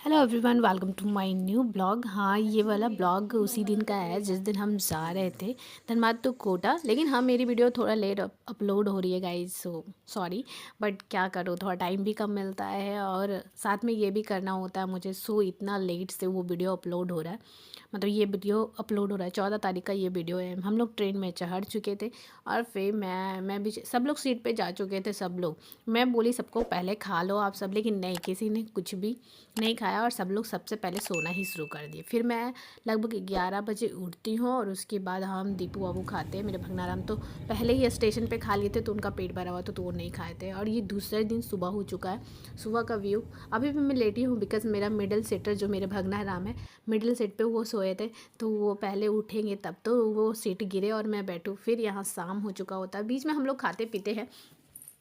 Hello everyone, welcome to my new blog. हाँ, ये वाला ब्लॉग उसी दिन का है जिस दिन हम जा रहे थे धनबाद टू कोटा। लेकिन हाँ, मेरी वीडियो थोड़ा लेट अपलोड हो रही है गाइस, सो सॉरी। बट क्या करूँ, थोड़ा टाइम भी कम मिलता है और साथ में ये भी करना होता है मुझे। सो इतना लेट से वो वीडियो अपलोड हो रहा है, मतलब ये वीडियो अपलोड हो रहा है 14 तारीख का। ये वीडियो है, हम लोग ट्रेन में चढ़ चुके थे और फिर मैं भी, सब लोग सीट पे जा चुके थे सब लोग। मैं बोली सबको पहले खा लो आप सब, लेकिन नहीं, किसी ने कुछ भी नहीं खाया और सब लोग सबसे पहले सोना ही शुरू कर दिए। फिर मैं लगभग 11 बजे उठती हूँ और उसके बाद हम दीपू बाबू खाते हैं। मेरे भगनाराम तो पहले ही स्टेशन पे खा लिए थे तो उनका पेट भरा हुआ तो वो नहीं खाए थे। और ये दूसरे दिन सुबह हो चुका है। सुबह का व्यू अभी भी मैं लेटी हूँ बिकॉज मेरा मिडिल सीटर जो मेरे भगनाराम है, मिडिल सीट पे वो सोए थे, तो वो पहले उठेंगे तब तो वो सीट गिरे और मैं बैठूँ। फिर यहाँ शाम हो चुका होता है। बीच में हम लोग खाते पीते हैं।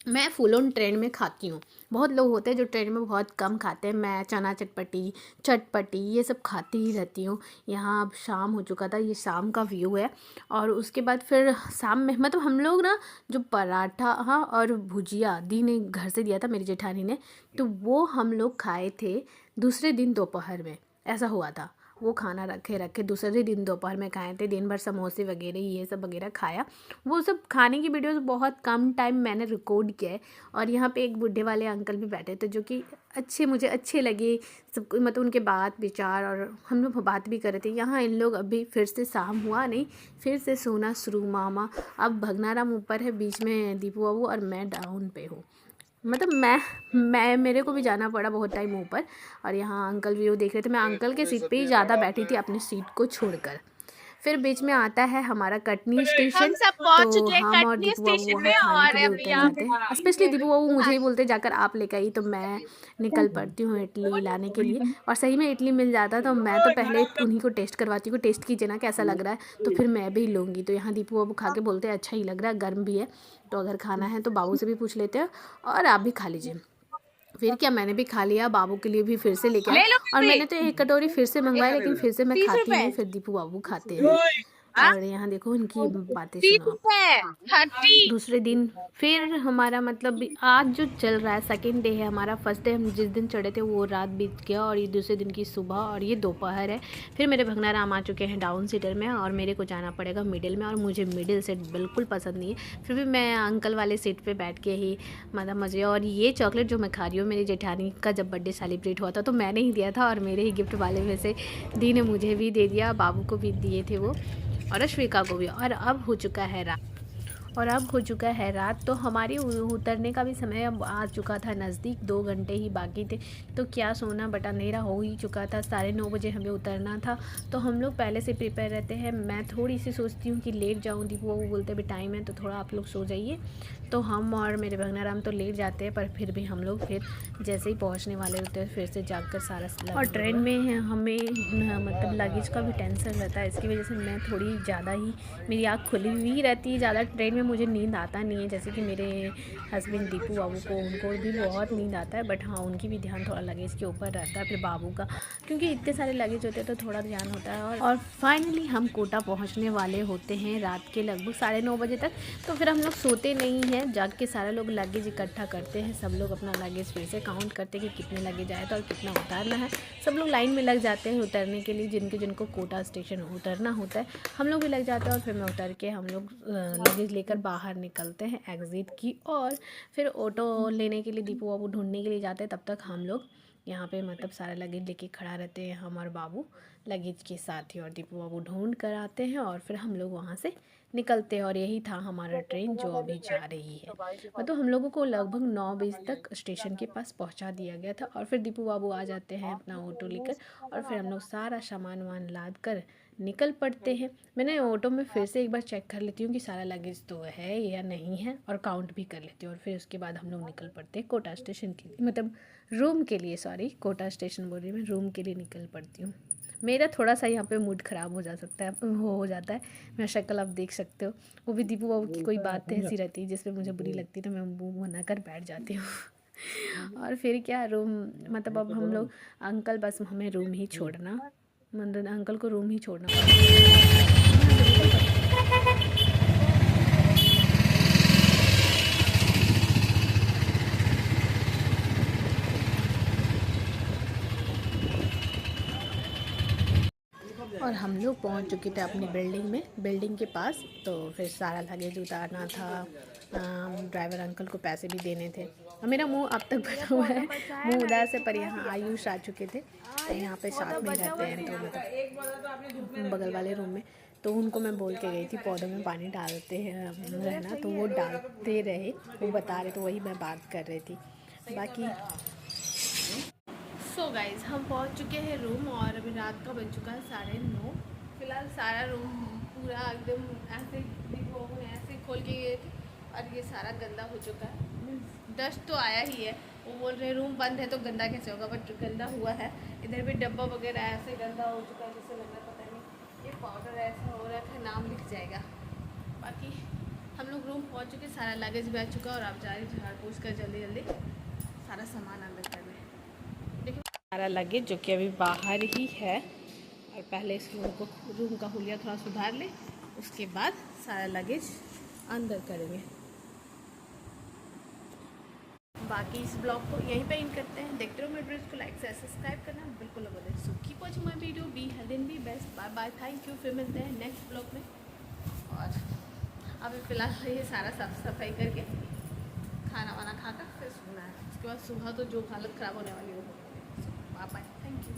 मैं फुल ऑन ट्रेन में खाती हूँ। बहुत लोग होते हैं जो ट्रेन में बहुत कम खाते हैं। मैं चना चटपटी ये सब खाती ही रहती हूँ। यहाँ अब शाम हो चुका था, ये शाम का व्यू है। और उसके बाद फिर शाम में मतलब हम लोग ना जो पराठा हाँ और भुजिया दी ने घर से दिया था मेरी जेठानी ने, तो वो हम लोग खाए थे दूसरे दिन दोपहर में। ऐसा हुआ था, वो खाना रखे दूसरे दिन दोपहर में खाए थे। दिन भर समोसे वगैरह ये सब वगैरह खाया। वो सब खाने की वीडियोस बहुत कम टाइम मैंने रिकॉर्ड किया है। और यहाँ पे एक बूढ़े वाले अंकल भी बैठे थे जो कि मुझे अच्छे लगे सब, मतलब उनके बात विचार, और हम लोग बात भी कर रहे थे। यहाँ इन लोग अभी फिर से शाम हुआ नहीं, फिर से सोना शुरू। मामा अब भगनाराम ऊपर है, बीच में दीपू बाबू और मैं डाउन पे हूँ। मतलब मैं मेरे को भी जाना पड़ा बहुत टाइम ऊपर। और यहाँ अंकल व्यू देख रहे थे। मैं अंकल के सीट पे ही ज़्यादा बैठी थी अपनी सीट को छोड़कर। फिर बीच में आता है हमारा कटनी स्टेशन। हम सब पहुंच तो चुके हैं हम और कटनी दीपू बाबू स्टेशन वहाँ में खाने के और लिए अब उतर यहाँ जाते हैं। स्पेशली दीपू बाबू मुझे ही बोलते जाकर आप लेकर आई, तो मैं निकल पड़ती हूँ इडली लाने के लिए। और सही में इडली मिल जाता तो मैं तो पहले उन्हीं को टेस्ट करवाती हूँ, टेस्ट कीजिए ना कैसा लग रहा है, तो फिर मैं भी लूँगी। तो यहाँ दीपू बाबू खा के बोलते हैं अच्छा ही लग रहा है, गर्म भी है, तो अगर खाना है तो बाबू से भी पूछ लेते हैं और आप भी खा लीजिए। फिर क्या, मैंने भी खा लिया, बाबू के लिए भी फिर से लेके आए। ले लो और भी मैंने तो एक कटोरी फिर से मंगवाई, लेकिन फिर से मैं 30 खाती रुपए नहीं, फिर दीपू बाबू खाते हैं। और यहाँ देखो इनकी बातें 30 सुनो आप। रुपए 30। दूसरे दिन फिर हमारा मतलब आज जो चल रहा है सेकंड डे है हमारा। फर्स्ट डे हम जिस दिन चढ़े थे वो रात बीत गया और ये दूसरे दिन की सुबह और ये दोपहर है। फिर मेरे भगनाराम आ चुके हैं डाउन सीटर में और मेरे को जाना पड़ेगा मिडिल में, और मुझे मिडिल सीट बिल्कुल पसंद नहीं है। फिर भी मैं अंकल वाले सीट पर बैठ के ही मतलब मज़े। और ये चॉकलेट जो मैं खा रही हूँ, मेरी जेठानी का जब बर्थडे सेलिब्रेट हुआ था तो मैंने ही दिया था, और मेरे ही गिफ्ट वाले में से दी ने मुझे भी दे दिया, बाबू को भी दिए थे वो, और अश्विका को भी। और अब हो चुका है रात, तो हमारी उतरने का भी समय अब आ चुका था नज़दीक, 2 घंटे ही बाकी थे। तो क्या सोना, बट अंधेरा हो ही चुका था, 9:30 बजे हमें उतरना था। तो हम लोग पहले से प्रिपेयर रहते हैं। मैं थोड़ी सी सोचती हूँ कि लेट जाऊँ, दीपू वो बोलते भी टाइम है तो थोड़ा आप लोग सो जाइए। तो हम और मेरे भगनाराम तो लेट जाते हैं, पर फिर भी हम लोग फिर जैसे ही पहुँचने वाले होते हैं फिर से जाकर सारा। और ट्रेन में हमें मतलब लगेज का भी टेंशन रहता है, इसकी वजह से मैं थोड़ी ज़्यादा ही, मेरी आँख खुली हुई रहती है ज़्यादा। ट्रेन में मुझे नींद आता नहीं है, जैसे कि मेरे हस्बैंड दीपू बाबू को, उनको भी बहुत नींद आता है। बट हाँ, उनकी भी ध्यान थोड़ा लगेज के ऊपर रहता है, फिर बाबू का, क्योंकि इतने सारे लगेज होते हैं तो थोड़ा ध्यान होता है। और फाइनली हम कोटा पहुंचने वाले होते हैं रात के लगभग 9:30 बजे तक। तो फिर हम लोग सोते नहीं हैं, जाग के सारे लोग लगेज इकट्ठा करते हैं। सब लोग अपना लगेज फिर से काउंट करते हैं कि कितने लगेज आए था और कितना उतारना है। सब लोग लाइन में लग जाते हैं उतरने के लिए, जिनको कोटा स्टेशन उतरना होता है। हम लोग भी लग जाते हैं और फिर मैं उतर के हम लोग लगेज लेकर बाहर निकलते हैं एग्ज़िट की। और फिर ऑटो लेने के लिए दीपू बाबू ढूंढने के लिए जाते हैं। तब तक हम लोग यहाँ पे मतलब सारा लगेज लेके खड़ा रहते हैं, हम और बाबू लगेज के साथ ही। और दीपू बाबू ढूंढ कर आते हैं और फिर हम लोग वहाँ से निकलते हैं। और यही था हमारा ट्रेन जो अभी जा रही है। मतलब हम लोगों को लगभग 9 बजे तक स्टेशन के पास पहुँचा दिया गया था। और फिर दीपू बाबू आ जाते हैं अपना ऑटो लेकर, और फिर हम लोग सारा सामान वामान लाद कर निकल पड़ते हैं। मैंने ऑटो में फिर से एक बार चेक कर लेती हूँ कि सारा लगेज तो है या नहीं है, और काउंट भी कर लेती हूँ। और फिर उसके बाद हम लोग निकल पड़ते हैं कोटा स्टेशन के लिए, मतलब रूम के लिए, सॉरी कोटा स्टेशन बोल रही मैं, रूम के लिए निकल पड़ती हूँ। मेरा थोड़ा सा यहाँ पे मूड ख़राब हो जाता है। मेरा शक्ल आप देख सकते हो। वो भी दीपू बाबू की कोई बात ऐसी रहती है जिसपे मुझे बुरी लगती है तो मैं मुँह बना कर बैठ जाती हूँ। और फिर क्या, रूम मतलब अब हम लोग, अंकल बस हमें रूम ही छोड़ना, मतलब अंकल को रूम ही छोड़ना और हम लोग पहुंच चुके थे अपनी बिल्डिंग के पास। तो फिर सारा लगेज उतारना था, ड्राइवर अंकल को पैसे भी देने थे। और मेरा मुंह अब तक बना हुआ है, मुंह उदास है। पर यहाँ आयुष आ चुके थे, तो यहाँ पे साथ में रहते हैं, तो मतलब बगल वाले रूम में। तो उनको मैं बोल के गई थी पौधों में पानी डालते हैं रहना, तो वो डालते रहे, वो बता रहे, तो वही मैं बात कर रही थी। बाकी सो गाइज हम पहुंच चुके हैं रूम, और अभी रात का बज चुका है 9:30। फिलहाल सारा रूम पूरा एकदम ऐसे ऐसे खोल के गए थे, और ये सारा गंदा हो चुका है। डस्ट तो आया ही है, वो बोल रहे रूम बंद है तो गंदा कैसे होगा, बट गंदा हुआ है। इधर भी डब्बा वगैरह ऐसे गंदा हो चुका है, जिससे लग रहा है पता नहीं ये पाउडर ऐसा हो रहा है, नाम लिख जाएगा। बाकी हम लोग रूम पहुँच चुके, सारा लगेज भी आ चुका, और आप जा रहे झाड़ पोछ कर जल्दी सारा सामान अंदर करने। सारा लगेज जो कि अभी बाहर ही है, और पहले इस रूम का हुलिया थोड़ा सुधार ले, उसके बाद सारा लगेज अंदर करेंगे। बाकी इस ब्लॉग को यहीं पे एंड करते हैं। देखते रहो मेरे वीडियोस को, लाइक से सब्सक्राइब करना बिल्कुल मत भूलिए। So keep watching my video, be healthy be best, bye bye, thank you. फिर मिलते हैं नेक्स्ट ब्लॉग में। और अभी फ़िलहाल ये सारा साफ सफाई करके खाना वाना खाकर फिर सोना है। उसके बाद सुबह तो जो हालत ख़राब होने वाली है वो। Bye bye, thank you.